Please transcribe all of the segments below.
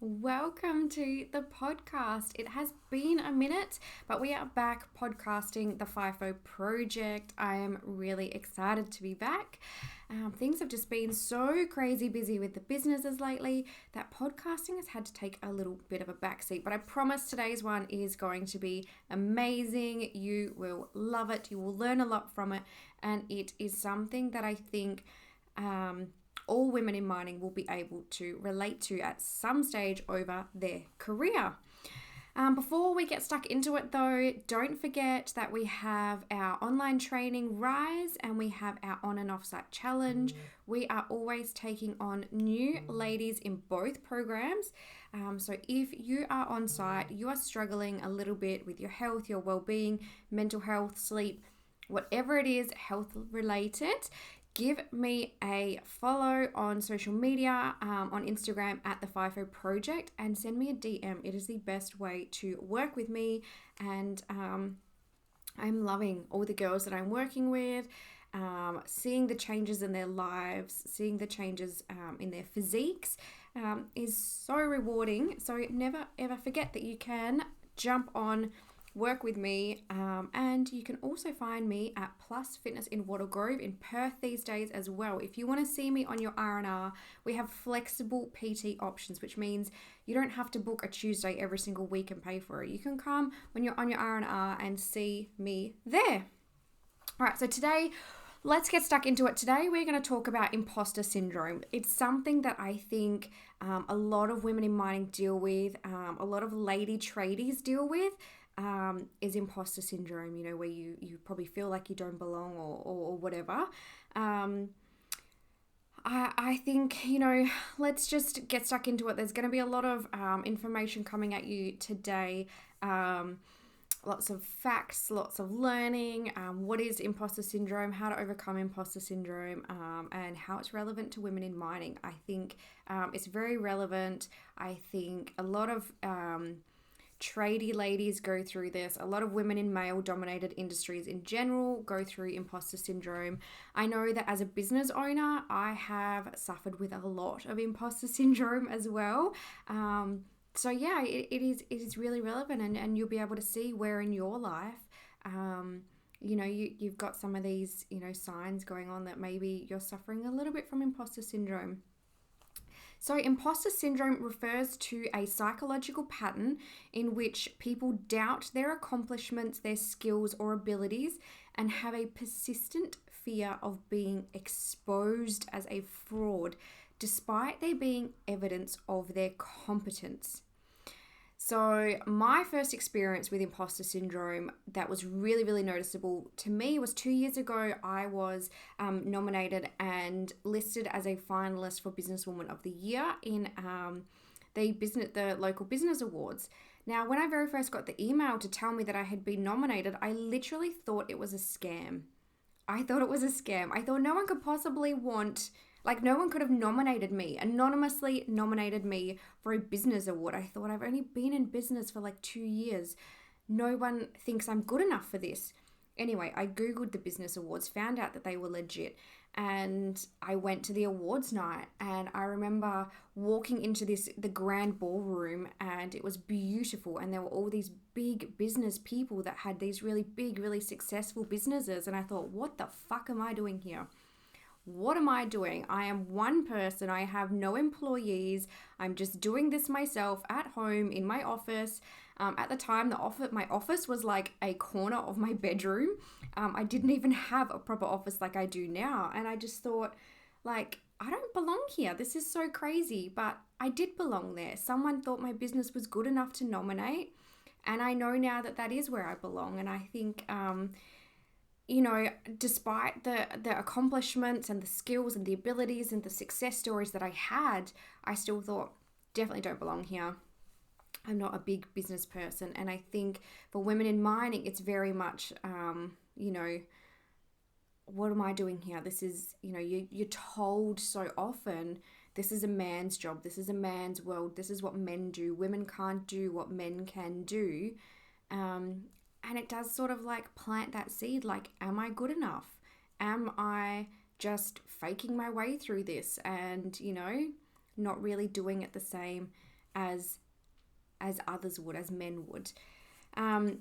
Welcome to the podcast. It has been a minute, but we are back podcasting the FIFO project. I am really excited to be back. Things have just been so crazy busy with the businesses lately that podcasting has had to take a little bit of a backseat. But I promise today's one is going to be amazing. You will love it. You will learn a lot from it. And it is something that I think all women in mining will be able to relate to at some stage over their career. Before we get stuck into it though, don't forget that we have our online training Rise and we have our on and off site challenge. We are always taking on new ladies in both programs. So if you are on site, you are struggling a little bit with your health, your well-being, mental health, sleep, whatever it is health related, give me a follow on social media, on Instagram at the FIFO Project, and send me a DM. It is the best way to work with me, and I'm loving all the girls that I'm working with, seeing the changes in their lives, seeing the changes in their physiques is so rewarding. So never ever forget that you can jump on, work with me, and you can also find me at Plus Fitness in Wattle Grove in Perth these days as well. If you want to see me on your R&R, we have flexible PT options, which means you don't have to book a Tuesday every single week and pay for it. You can come when you're on your R&R and see me there. All right, so today, let's get stuck into it. Today, we're going to talk about imposter syndrome. It's something that I think a lot of women in mining deal with, a lot of lady tradies deal with. Is imposter syndrome, where you probably feel like you don't belong or whatever. I think, let's just get stuck into it. There's going to be a lot of information coming at you today. Lots of facts, lots of learning. What is imposter syndrome, how to overcome imposter syndrome, and how it's relevant to women in mining. I think it's very relevant. I think a lot of tradie ladies go through this. A lot of women in male-dominated industries in general go through imposter syndrome. I know that as a business owner, I have suffered with a lot of imposter syndrome as well. So yeah, it is really relevant, and you'll be able to see where in your life, you've got some of these, signs going on that maybe you're suffering a little bit from imposter syndrome. So, imposter syndrome refers to a psychological pattern in which people doubt their accomplishments, their skills, or abilities, and have a persistent fear of being exposed as a fraud, despite there being evidence of their competence. So my first experience with imposter syndrome that was really, really noticeable to me was 2 years ago. I was nominated and listed as a finalist for Businesswoman of the Year in the local business awards. Now, when I very first got the email to tell me that I had been nominated, I literally thought it was a scam. I thought it was a scam. I thought no one could possibly no one could have anonymously nominated me for a business award. I thought, I've only been in business for 2 years. No one thinks I'm good enough for this. Anyway, I Googled the business awards, found out that they were legit, and I went to the awards night, and I remember walking into the grand ballroom, and it was beautiful, and there were all these big business people that had these really big, really successful businesses, and I thought, what the fuck am I doing here? What am I doing? I am one person. I have no employees. I'm just doing this myself at home in my office. At the time, my office was like a corner of my bedroom. I didn't even have a proper office like I do now. And I just thought, I don't belong here. This is so crazy. But I did belong there. Someone thought my business was good enough to nominate. And I know now that that is where I belong. And I think despite the accomplishments and the skills and the abilities and the success stories that I had, I still thought, definitely don't belong here. I'm not a big business person. And I think for women in mining, it's very much, what am I doing here? This is, you're told so often, this is a man's job. This is a man's world. This is what men do. Women can't do what men can do. And it does sort of plant that seed, am I good enough? Am I just faking my way through this and, not really doing it the same as others would, as men would.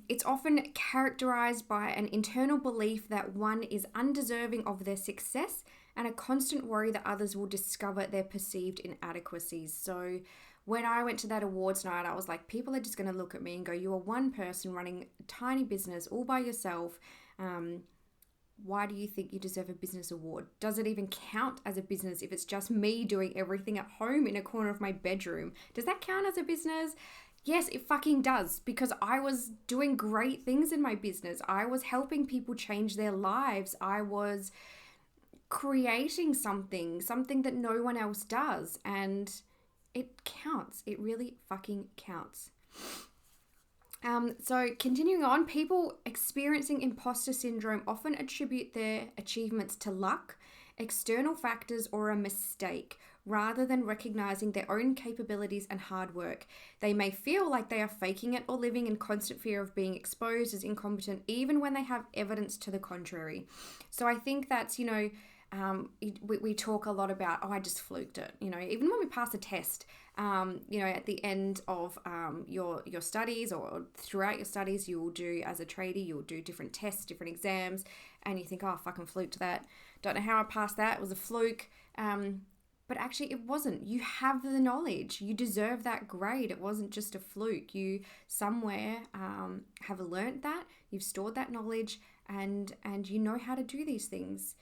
It's often characterized by an internal belief that one is undeserving of their success and a constant worry that others will discover their perceived inadequacies. So when I went to that awards night, I was like, people are just going to look at me and go, you are one person running a tiny business all by yourself. Why do you think you deserve a business award? Does it even count as a business if it's just me doing everything at home in a corner of my bedroom? Does that count as a business? Yes, it fucking does, because I was doing great things in my business. I was helping people change their lives. I was creating something that no one else does. And it counts. It really fucking counts. So continuing on, people experiencing imposter syndrome often attribute their achievements to luck, external factors, or a mistake, rather than recognizing their own capabilities and hard work. They may feel like they are faking it or living in constant fear of being exposed as incompetent, even when they have evidence to the contrary. So I think that's, we talk a lot about, I just fluked it. Even when we pass a test, at the end of your studies or throughout your studies, you will do, as a tradie, you'll do different tests, different exams, and you think, oh, I fucking fluked that. Don't know how I passed that. It was a fluke. But actually it wasn't. You have the knowledge. You deserve that grade. It wasn't just a fluke. You somewhere have learnt that. You've stored that knowledge and you know how to do these things.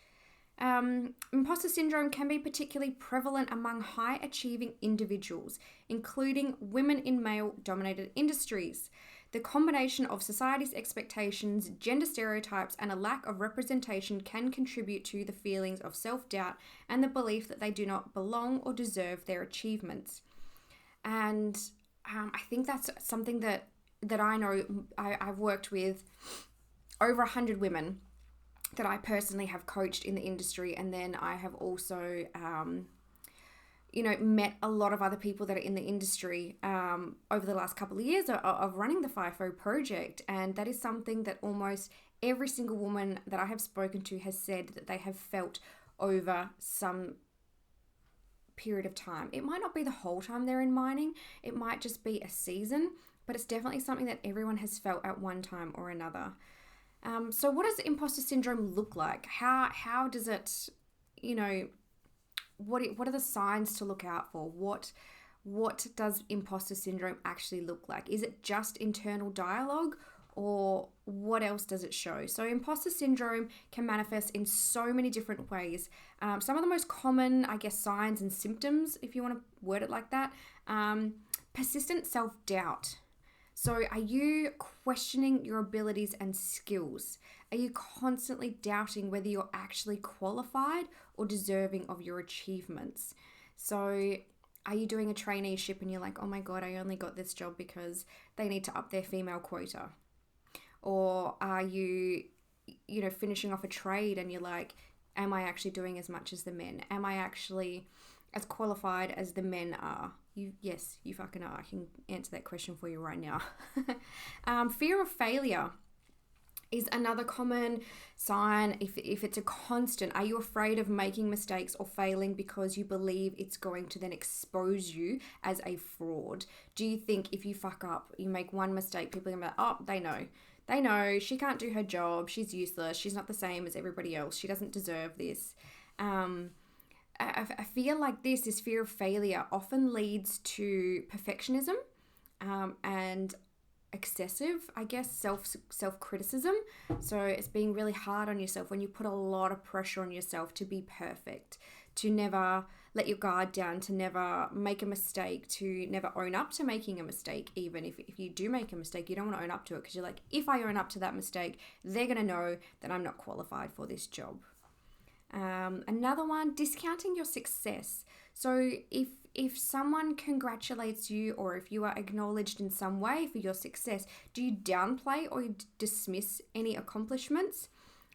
Imposter syndrome can be particularly prevalent among high-achieving individuals, including women in male-dominated industries. The combination of society's expectations, gender stereotypes, and a lack of representation can contribute to the feelings of self-doubt and the belief that they do not belong or deserve their achievements. And I think that's something that I know. I've worked with over 100 women that I personally have coached in the industry, and then I have also met a lot of other people that are in the industry over the last couple of years of running the FIFO project. And that is something that almost every single woman that I have spoken to has said that they have felt over some period of time. It might not be the whole time they're in mining. It might just be a season, but it's definitely something that everyone has felt at one time or another. So what does imposter syndrome look like? How does it, what are the signs to look out for? What does imposter syndrome actually look like? Is it just internal dialogue, or what else does it show? So imposter syndrome can manifest in so many different ways. Some of the most common, I guess, signs and symptoms, if you want to word it like that, persistent self-doubt. So are you questioning your abilities and skills? Are you constantly doubting whether you're actually qualified or deserving of your achievements? So are you doing a traineeship and you're like, oh my God, I only got this job because they need to up their female quota? Or are you, finishing off a trade and you're like, am I actually doing as much as the men? Am I actually as qualified as the men are? Yes, you fucking are. I can answer that question for you right now. Fear of failure is another common sign. If it's a constant, are you afraid of making mistakes or failing because you believe it's going to then expose you as a fraud? Do you think if you fuck up, you make one mistake, people are going to be like, oh, they know, she can't do her job, she's useless, she's not the same as everybody else, she doesn't deserve this. I feel like this fear of failure often leads to perfectionism and excessive, I guess, self-criticism. So it's being really hard on yourself when you put a lot of pressure on yourself to be perfect, to never let your guard down, to never make a mistake, to never own up to making a mistake. Even if you do make a mistake, you don't want to own up to it because you're like, if I own up to that mistake, they're going to know that I'm not qualified for this job. Another one, discounting your success. So if someone congratulates you or if you are acknowledged in some way for your success, do you downplay or dismiss any accomplishments?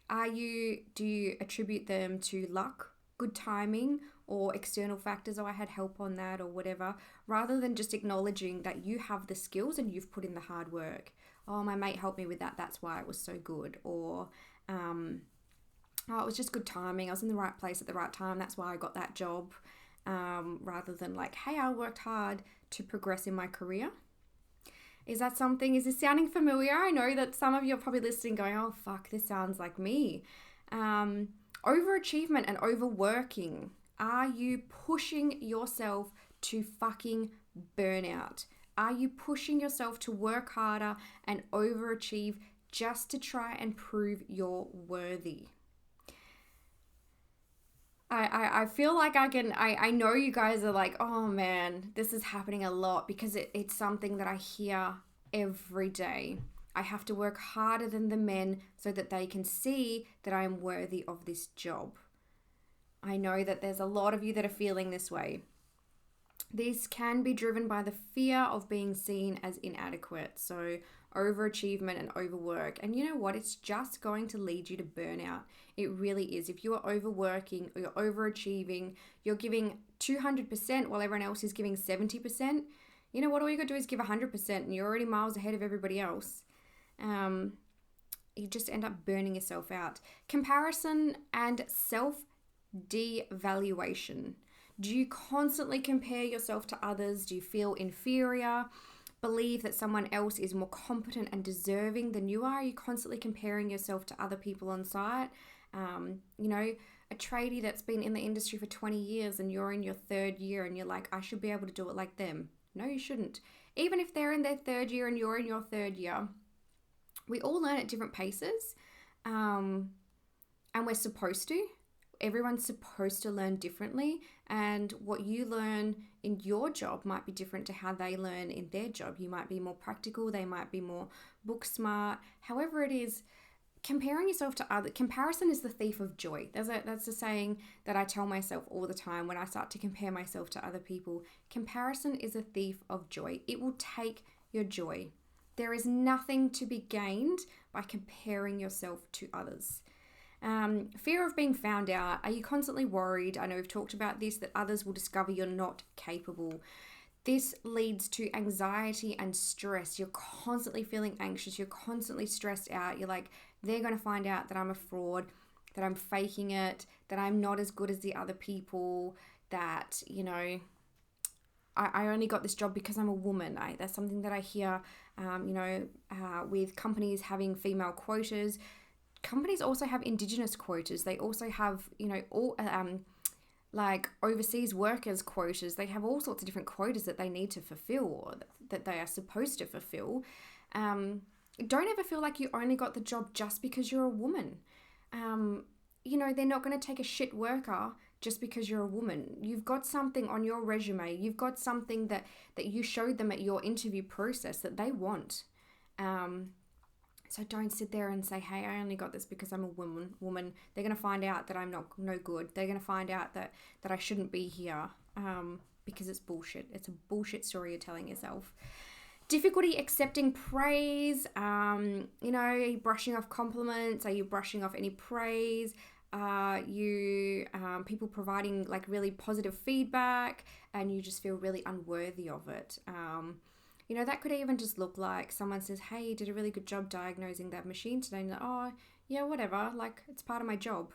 Do you attribute them to luck, good timing, or external factors? Oh, I had help on that or whatever, rather than just acknowledging that you have the skills and you've put in the hard work. Oh, my mate helped me with that, that's why it was so good. Or oh, it was just good timing. I was in the right place at the right time. That's why I got that job. rather than like, hey, I worked hard to progress in my career? Is this sounding familiar? I know that some of you are probably listening going, oh, fuck, this sounds like me. Overachievement and overworking. Are you pushing yourself to fucking burnout? Are you pushing yourself to work harder and overachieve just to try and prove you're worthy? I feel like I know you guys are like, oh man, this is happening a lot, because it's something that I hear every day. I have to work harder than the men so that they can see that I am worthy of this job. I know that there's a lot of you that are feeling this way. This can be driven by the fear of being seen as inadequate. So overachievement and overwork. And you know what? It's just going to lead you to burnout. It really is. If you are overworking or you're overachieving, you're giving 200% while everyone else is giving 70%. You know what? All you got to do is give 100% and you're already miles ahead of everybody else. You just end up burning yourself out. Comparison and self-devaluation. Do you constantly compare yourself to others? Do you feel inferior? Believe that someone else is more competent and deserving than you are? Are you constantly comparing yourself to other people on site? A tradie that's been in the industry for 20 years and you're in your third year and you're like, I should be able to do it like them. No, you shouldn't. Even if they're in their third year and you're in your third year, we all learn at different paces, and we're supposed to. Everyone's supposed to learn differently, and what you learn in your job might be different to how they learn in their job. You might be more practical, they might be more book smart. However it is, comparing yourself to others, comparison is the thief of joy. That's a saying that I tell myself all the time when I start to compare myself to other people. Comparison is a thief of joy. It will take your joy. There is nothing to be gained by comparing yourself to others. Fear of being found out. Are you constantly worried? I know we've talked about this, that others will discover you're not capable. This leads to anxiety and stress. You're constantly feeling anxious. You're constantly stressed out. You're like, they're going to find out that I'm a fraud, that I'm faking it, that I'm not as good as the other people, that, I only got this job because I'm a woman. That's something that I hear, with companies having female quotas. Companies also have Indigenous quotas. They also have, like overseas workers quotas. They have all sorts of different quotas that they need to fulfill, or that they are supposed to fulfill. Don't ever feel like you only got the job just because you're a woman. They're not going to take a shit worker just because you're a woman. You've got something on your resume. You've got something that you showed them at your interview process that they want. So don't sit there and say, hey, I only got this because I'm a woman. They're going to find out that I'm no good. They're going to find out that I shouldn't be here, because it's bullshit. It's a bullshit story you're telling yourself. Difficulty accepting praise. Are you brushing off compliments? Are you brushing off any praise? People providing like really positive feedback and you just feel really unworthy of it. That could even just look like someone says, hey, you did a really good job diagnosing that machine today. And you're like, oh, yeah, whatever. Like, it's part of my job.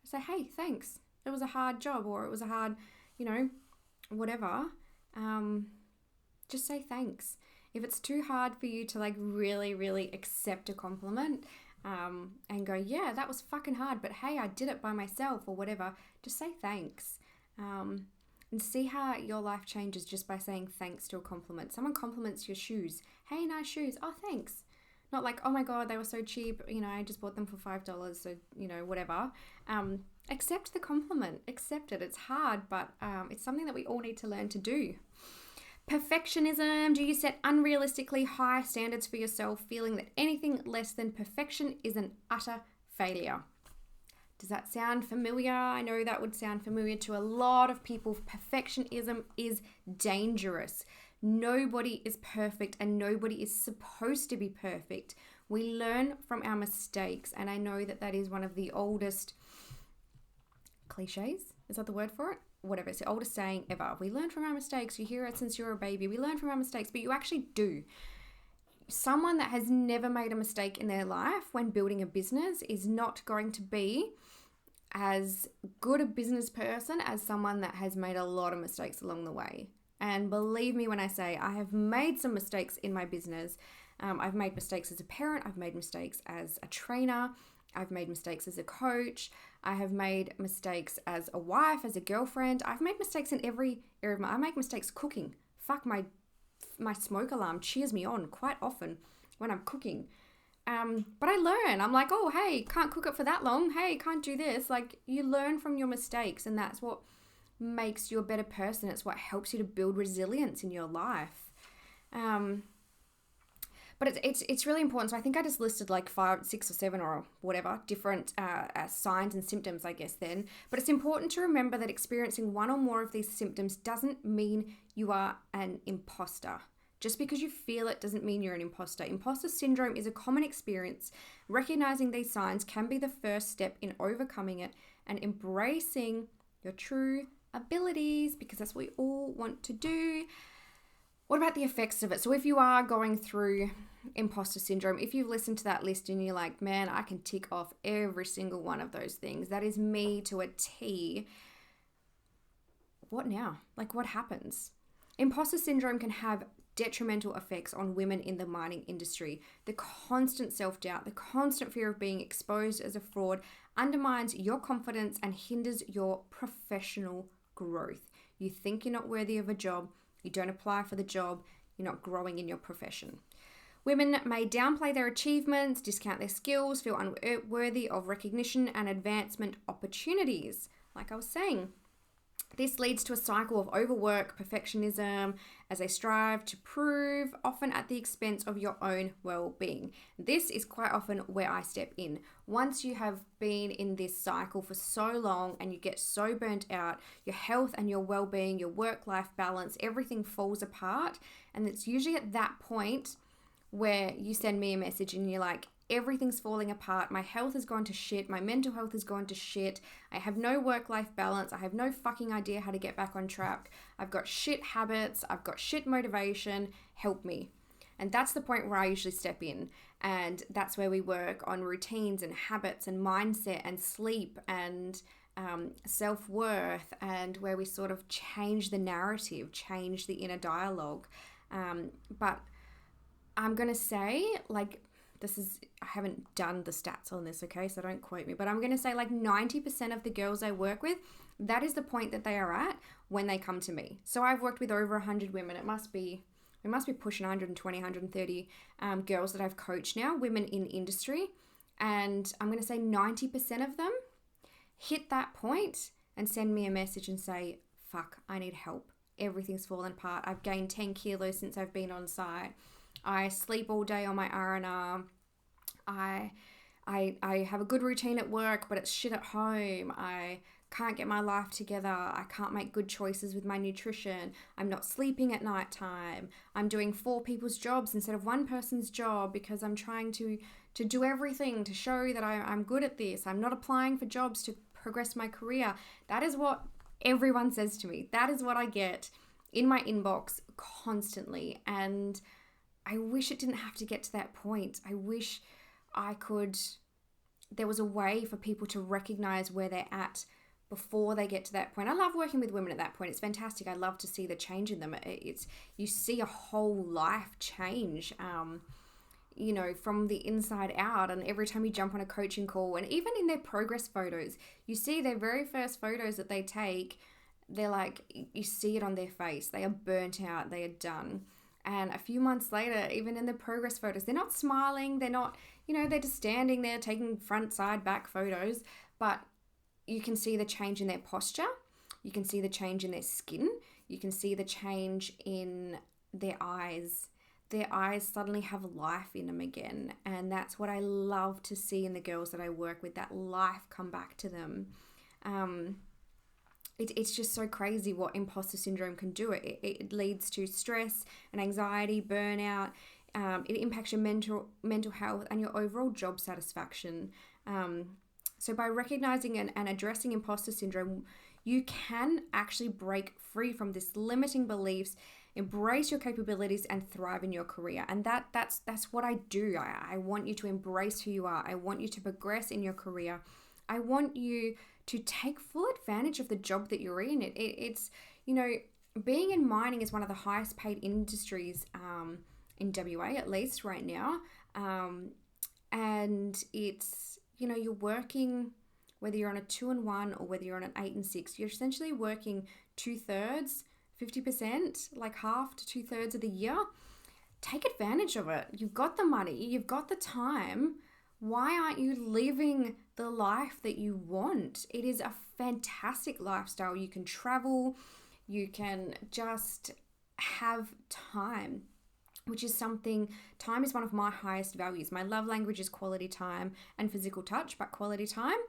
I say, hey, thanks. It was a hard job, or it was a hard, whatever. Just say thanks. If it's too hard for you to like really, really accept a compliment, and go, yeah, that was fucking hard, but hey, I did it by myself or whatever, just say thanks. And see how your life changes just by saying thanks to a compliment. Someone compliments your shoes. Hey, nice shoes. Oh, thanks. Not like, oh my God, they were so cheap. I just bought them for $5. So, whatever. Accept the compliment. Accept it. It's hard, but it's something that we all need to learn to do. Perfectionism. Do you set unrealistically high standards for yourself, feeling that anything less than perfection is an utter failure? Does that sound familiar? I know that would sound familiar to a lot of people. Perfectionism is dangerous. Nobody is perfect and nobody is supposed to be perfect. We learn from our mistakes, and I know that is one of the oldest cliches. Is that the word for it? Whatever. It's the oldest saying ever. We learn from our mistakes. You hear it since you're a baby. We learn from our mistakes, but you actually do. Someone that has never made a mistake in their life when building a business is not going to be as good a business person as someone that has made a lot of mistakes along the way. And believe me when I say I have made some mistakes in my business. I've made mistakes as a parent. I've made mistakes as a trainer. I've made mistakes as a coach. I have made mistakes as a wife, as a girlfriend. I've made mistakes in every area of I make mistakes cooking. Fuck, my smoke alarm cheers me on quite often when I'm cooking. But I learn. I'm like, oh, hey, can't cook it for that long. Hey, can't do this. Like, you learn from your mistakes, and that's what makes you a better person. It's what helps you to build resilience in your life. But it's really important. So I think I just listed like 5, 6 or 7 or whatever different signs and symptoms, I guess then. But it's important to remember that experiencing one or more of these symptoms doesn't mean you are an imposter. Just because you feel it doesn't mean you're an imposter. Imposter syndrome is a common experience. Recognizing these signs can be the first step in overcoming it and embracing your true abilities, because that's what we all want to do. What about the effects of it? So if you are going through imposter syndrome, if you've listened to that list and you're like, man, I can tick off every single one of those things. That is me to a T. What now? Like, what happens? Imposter syndrome can have detrimental effects on women in the mining industry. The constant self-doubt, the constant fear of being exposed as a fraud undermines your confidence and hinders your professional growth. You think you're not worthy of a job, you don't apply for the job, you're not growing in your profession. Women may downplay their achievements, discount their skills, feel unworthy of recognition and advancement opportunities. Like I was saying, this leads to a cycle of overwork, perfectionism, as they strive to prove, often at the expense of your own well-being. This is quite often where I step in. Once you have been in this cycle for so long and you get so burnt out, your health and your well-being, your work-life balance, everything falls apart. And it's usually at that point where you send me a message and you're like, everything's falling apart. My health has gone to shit. My mental health has gone to shit. I have no work-life balance. I have no fucking idea how to get back on track. I've got shit habits. I've got shit motivation. Help me. And that's the point where I usually step in. And that's where we work on routines and habits and mindset and sleep and self-worth, and where we sort of change the narrative, change the inner dialogue. But I'm going to say, like, I haven't done the stats on this, okay, so don't quote me, but I'm going to say like 90% of the girls I work with, that is the point that they are at when they come to me. So I've worked with over 100 women. We must be pushing 120, 130 girls that I've coached now, women in industry. And I'm going to say 90% of them hit that point and send me a message and say, fuck, I need help. Everything's fallen apart. I've gained 10 kilos since I've been on site. I sleep all day on my R&R. I have a good routine at work, but it's shit at home. I can't get my life together. I can't make good choices with my nutrition. I'm not sleeping at nighttime. I'm doing 4 people's jobs instead of 1 person's job because I'm trying to do everything to show that I'm good at this. I'm not applying for jobs to progress my career. That is what everyone says to me. That is what I get in my inbox constantly. And I wish it didn't have to get to that point. I wish there was a way for people to recognize where they're at before they get to that point. I love working with women at that point. It's fantastic. I love to see the change in them. You see a whole life change, from the inside out. And every time you jump on a coaching call, and even in their progress photos, you see their very first photos that they take, they're like, you see it on their face. They are burnt out. They are done. And a few months later, even in the progress photos, they're not smiling. They're not, they're just standing there taking front, side, back photos. But you can see the change in their posture. You can see the change in their skin. You can see the change in their eyes. Their eyes suddenly have life in them again. And that's what I love to see in the girls that I work with, that life come back to them. It's just so crazy what imposter syndrome can do. It leads to stress and anxiety, burnout. It impacts your mental health and your overall job satisfaction. So by recognizing and addressing imposter syndrome, you can actually break free from this limiting beliefs, embrace your capabilities, and thrive in your career. And that's what I do. I want you to embrace who you are. I want you to progress in your career. I want you to take full advantage of the job that you're in. It's, being in mining is one of the highest paid industries in WA, at least right now. And it's, you're working, whether you're on a 2 and 1 or whether you're on an 8 and 6, you're essentially working 2/3, 50%, like half to 2/3 of the year. Take advantage of it. You've got the money, you've got the time. Why aren't you living the life that you want? It is a fantastic lifestyle. You can travel, you can just have time, which is time is one of my highest values. My love language is quality time and physical touch, but quality time.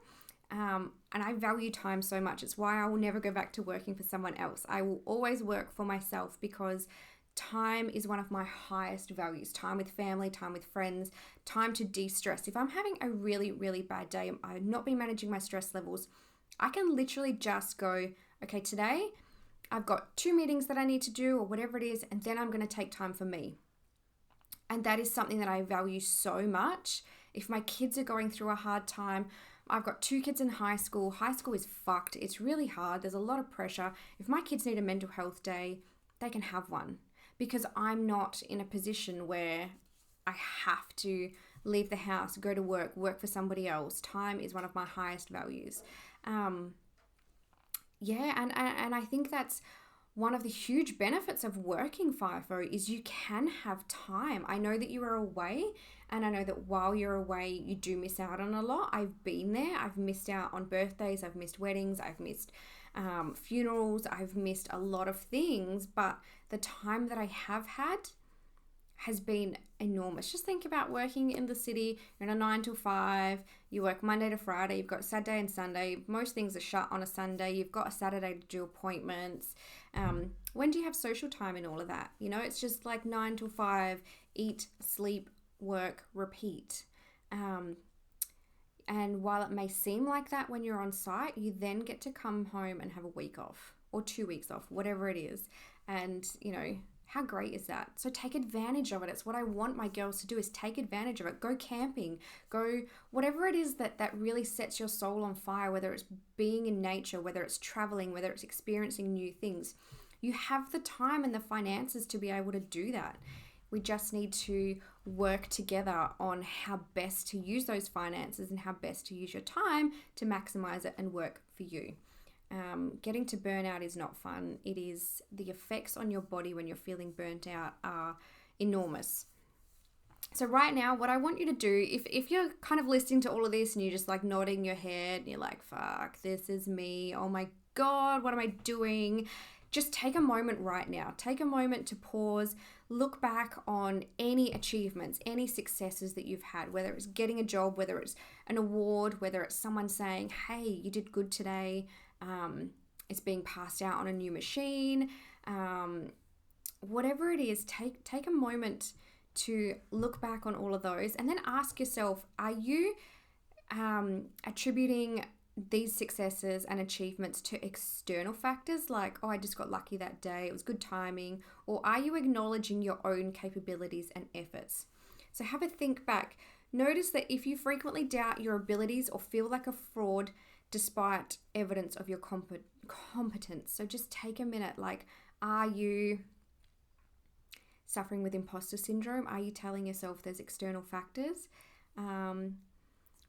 And I value time so much. It's why I will never go back to working for someone else. I will always work for myself because time is one of my highest values. Time with family, time with friends, time to de-stress. If I'm having a really, really bad day, I've not been managing my stress levels, I can literally just go, okay, today I've got 2 meetings that I need to do or whatever it is, and then I'm going to take time for me. And that is something that I value so much. If my kids are going through a hard time, I've got 2 kids in high school. High school is fucked. It's really hard. There's a lot of pressure. If my kids need a mental health day, they can have one because I'm not in a position where I have to leave the house, go to work for somebody else. Time is one of my highest values. And I think that's one of the huge benefits of working FIFO is you can have time. I know that you are away, and I know that while you're away, you do miss out on a lot. I've been there. I've missed out on birthdays. I've missed weddings. I've missed funerals. I've missed a lot of things, but the time that I have had has been enormous. Just think about working in the city. You're in a 9 to 5. You work Monday to Friday. You've got Saturday and Sunday. Most things are shut on a Sunday. You've got a Saturday to do appointments. When do you have social time in all of that? It's just like 9 to 5, eat, sleep, work, repeat. And while it may seem like that when you're on site, you then get to come home and have a week off or 2 weeks off, whatever it is. And, how great is that? So take advantage of it. It's what I want my girls to do is take advantage of it. Go camping, go whatever it is that really sets your soul on fire, whether it's being in nature, whether it's traveling, whether it's experiencing new things. You have the time and the finances to be able to do that. We just need to work together on how best to use those finances and how best to use your time to maximize it and work for you. Getting to burnout is not fun. It is the effects on your body when you're feeling burnt out are enormous. So right now, what I want you to do, if you're kind of listening to all of this and you're just like nodding your head and you're like, fuck, this is me. Oh my God, what am I doing? Just take a moment right now. Take a moment to pause, look back on any achievements, any successes that you've had, whether it's getting a job, whether it's an award, whether it's someone saying, hey, you did good today. It's being passed out on a new machine. Whatever it is, take a moment to look back on all of those and then ask yourself, are you attributing these successes and achievements to external factors like, oh, I just got lucky that day, it was good timing, or are you acknowledging your own capabilities and efforts? So have a think back. Notice that if you frequently doubt your abilities or feel like a fraud despite evidence of your competence, so just take a minute, like, are you suffering with imposter syndrome? Are you telling yourself there's external factors?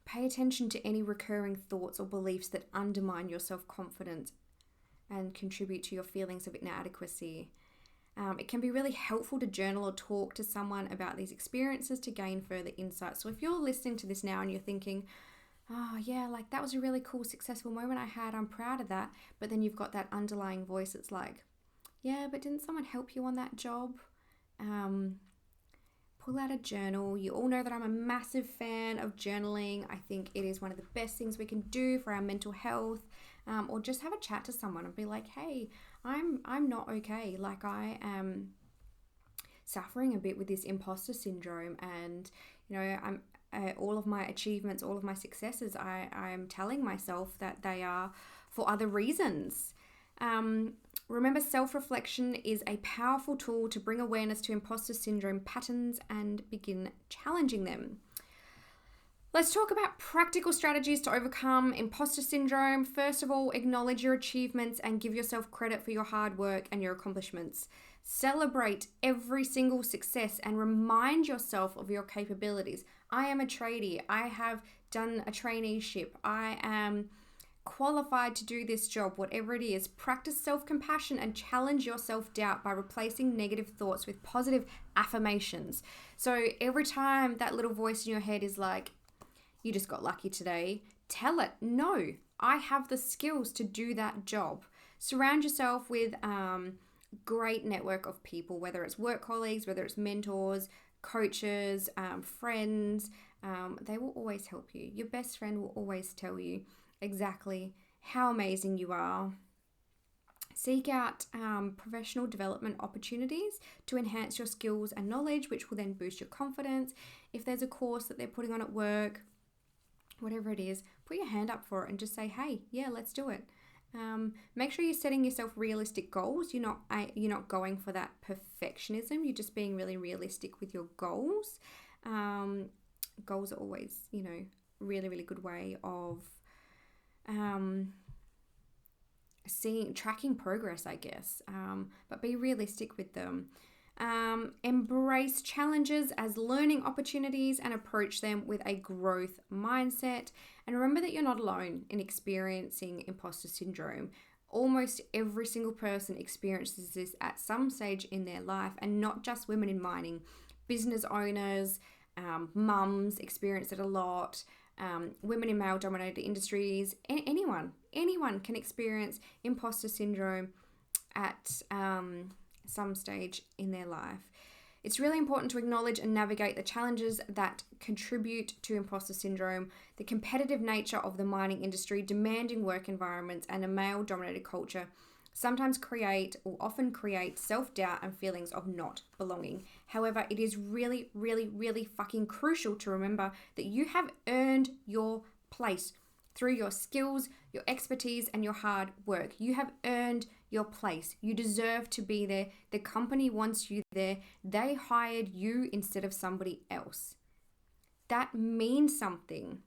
Pay attention to any recurring thoughts or beliefs that undermine your self-confidence and contribute to your feelings of inadequacy. It can be really helpful to journal or talk to someone about these experiences to gain further insight. So if you're listening to this now and you're thinking, oh yeah, like that was a really cool, successful moment I had, I'm proud of that. But then you've got that underlying voice that's like, yeah, but didn't someone help you on that job? Pull out a journal. You all know that I'm a massive fan of journaling. I think it is one of the best things we can do for our mental health. Or just have a chat to someone and be like, hey, I'm not okay. Like I am suffering a bit with this imposter syndrome, and I'm all of my achievements, all of my successes, I'm telling myself that they are for other reasons. Remember, self-reflection is a powerful tool to bring awareness to imposter syndrome patterns and begin challenging them. Let's talk about practical strategies to overcome imposter syndrome. First of all, acknowledge your achievements and give yourself credit for your hard work and your accomplishments. Celebrate every single success and remind yourself of your capabilities. I am a tradie. I have done a traineeship. I am qualified to do this job, whatever it is. Practice self-compassion and challenge your self-doubt by replacing negative thoughts with positive affirmations. So every time that little voice in your head is like, you just got lucky today, tell it, no, I have the skills to do that job. Surround yourself with great network of people, whether it's work colleagues, whether it's mentors, coaches, friends. They will always help you. Your best friend will always tell you exactly how amazing you are. Seek out professional development opportunities to enhance your skills and knowledge, which will then boost your confidence. If there's a course that they're putting on at work, whatever it is, put your hand up for it and just say, hey, yeah, let's do it. Make sure you're setting yourself realistic goals. You're not going for that perfectionism. You're just being really realistic with your goals. Goals are always, really, really good way of tracking progress, I guess. But be realistic with them. Embrace challenges as learning opportunities and approach them with a growth mindset. And remember that you're not alone in experiencing imposter syndrome. Almost every single person experiences this at some stage in their life, and not just women in mining. Business owners, mums experience it a lot. Women in male-dominated industries, anyone can experience imposter syndrome at some stage in their life. It's really important to acknowledge and navigate the challenges that contribute to imposter syndrome, the competitive nature of the mining industry, demanding work environments, and a male-dominated culture often create self-doubt and feelings of not belonging. However, it is really, really, really fucking crucial to remember that you have earned your place through your skills, your expertise, and your hard work. You have earned your place. You deserve to be there. The company wants you there. They hired you instead of somebody else. That means something.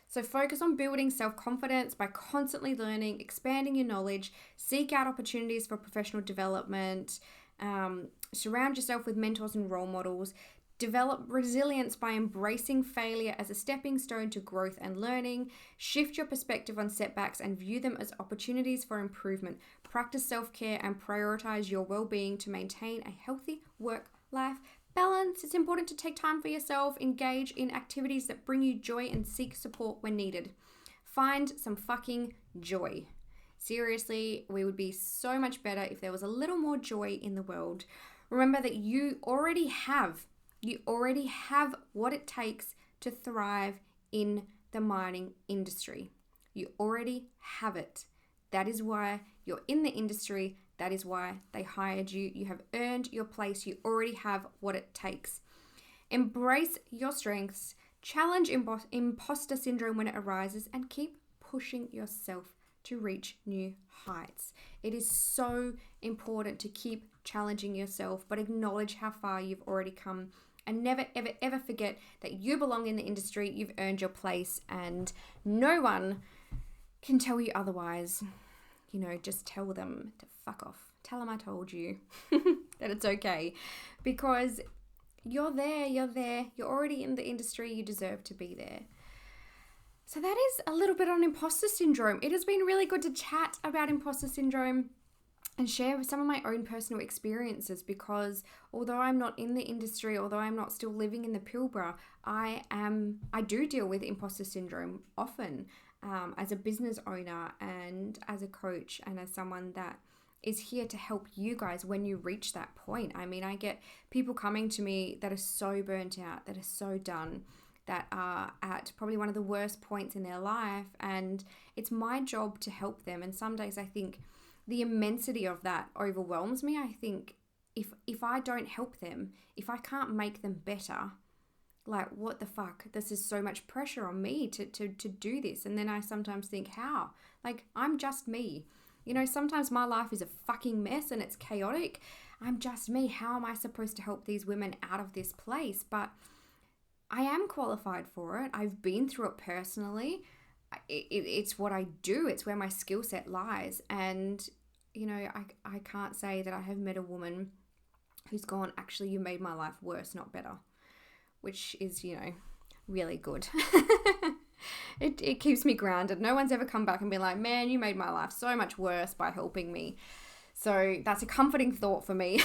So focus on building self-confidence by constantly learning, expanding your knowledge, seek out opportunities for professional development, surround yourself with mentors and role models, develop resilience by embracing failure as a stepping stone to growth and learning, shift your perspective on setbacks and view them as opportunities for improvement, practice self-care and prioritize your well-being to maintain a healthy work-life balance. It's important to take time for yourself, engage in activities that bring you joy, and seek support when needed. Find some fucking joy. Seriously, we would be so much better if there was a little more joy in the world. Remember that you already have what it takes to thrive in the mining industry. You already have it. That is why you're in the industry. That is why they hired you. You have earned your place. You already have what it takes. Embrace your strengths, challenge imposter syndrome when it arises, and keep pushing yourself to reach new heights. It is so important to keep challenging yourself, but acknowledge how far you've already come. And never, ever, ever forget that you belong in the industry. You've earned your place, and no one can tell you otherwise. Just tell them to fuck off. Tell them I told you that it's okay, because you're there. You're already in the industry. You deserve to be there. So that is a little bit on imposter syndrome. It has been really good to chat about imposter syndrome and share some of my own personal experiences, because although I'm not in the industry, although I'm not still living in the Pilbara, I do deal with imposter syndrome often, as a business owner and as a coach and as someone that is here to help you guys when you reach that point. I mean, I get people coming to me that are so burnt out, that are so done, that are at probably one of the worst points in their life, and it's my job to help them. And some days I think the immensity of that overwhelms me. I think if I don't help them, if I can't make them better, like, what the fuck? This is so much pressure on me to do this. And then I sometimes think, how? Like, I'm just me. Sometimes my life is a fucking mess and it's chaotic. I'm just me. How am I supposed to help these women out of this place? But I am qualified for it. I've been through it personally. It's what I do. It's where my skill set lies. And, I can't say that I have met a woman who's gone, actually, you made my life worse, not better, which is, really good. It keeps me grounded. No one's ever come back and been like, man, you made my life so much worse by helping me. So that's a comforting thought for me.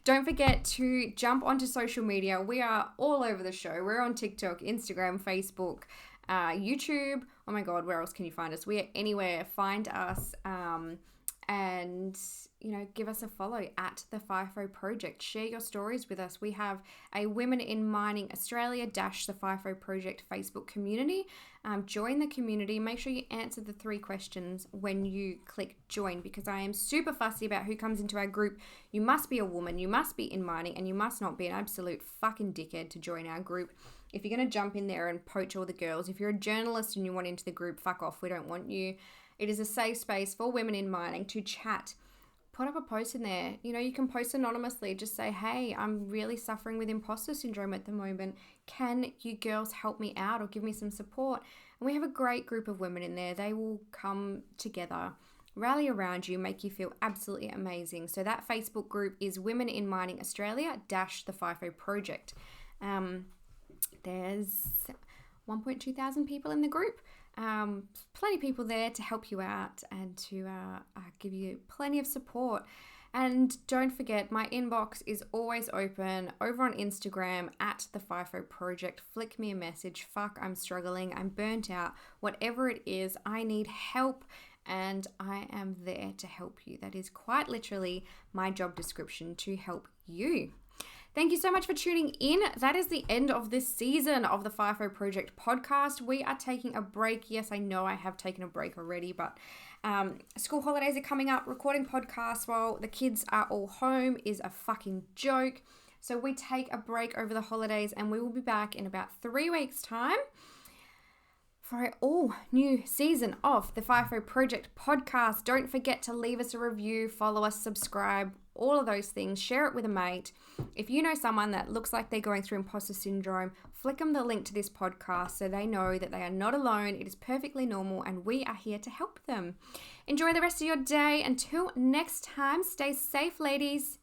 Don't forget to jump onto social media. We are all over the show. We're on TikTok, Instagram, Facebook, YouTube. Oh my God, where else can you find us? We are anywhere. Find us. And give us a follow at the FIFO Project. Share your stories with us. We have a Women in Mining Australia - the FIFO Project Facebook community. Join the community. Make sure you answer the 3 questions when you click join, because I am super fussy about who comes into our group. You must be a woman, you must be in mining, and you must not be an absolute fucking dickhead to join our group. If you're going to jump in there and poach all the girls, if you're a journalist and you want into the group, fuck off. We don't want you. It is a safe space for women in mining to chat. Put up a post in there. You can post anonymously. Just say, hey, I'm really suffering with imposter syndrome at the moment. Can you girls help me out or give me some support? And we have a great group of women in there. They will come together, rally around you, make you feel absolutely amazing. So that Facebook group is Women in Mining Australia - the FIFO Project. There's 1.2 thousand people in the group. Plenty of people there to help you out and to give you plenty of support. And don't forget, my inbox is always open over on Instagram at the FIFO Project. Flick me a message. Fuck, I'm struggling. I'm burnt out. Whatever it is, I need help, and I am there to help you. That is quite literally my job description, to help you. Thank you so much for tuning in. That is the end of this season of the FIFO Project podcast. We are taking a break. Yes, I know I have taken a break already, but school holidays are coming up. Recording podcasts while the kids are all home is a fucking joke. So we take a break over the holidays, and we will be back in about 3 weeks' time for an all new season of the FIFO Project podcast. Don't forget to leave us a review, follow us, subscribe, all of those things. Share it with a mate. If you know someone that looks like they're going through imposter syndrome, flick them the link to this podcast so they know that they are not alone. It is perfectly normal, and we are here to help them. Enjoy the rest of your day. Until next time, stay safe, ladies.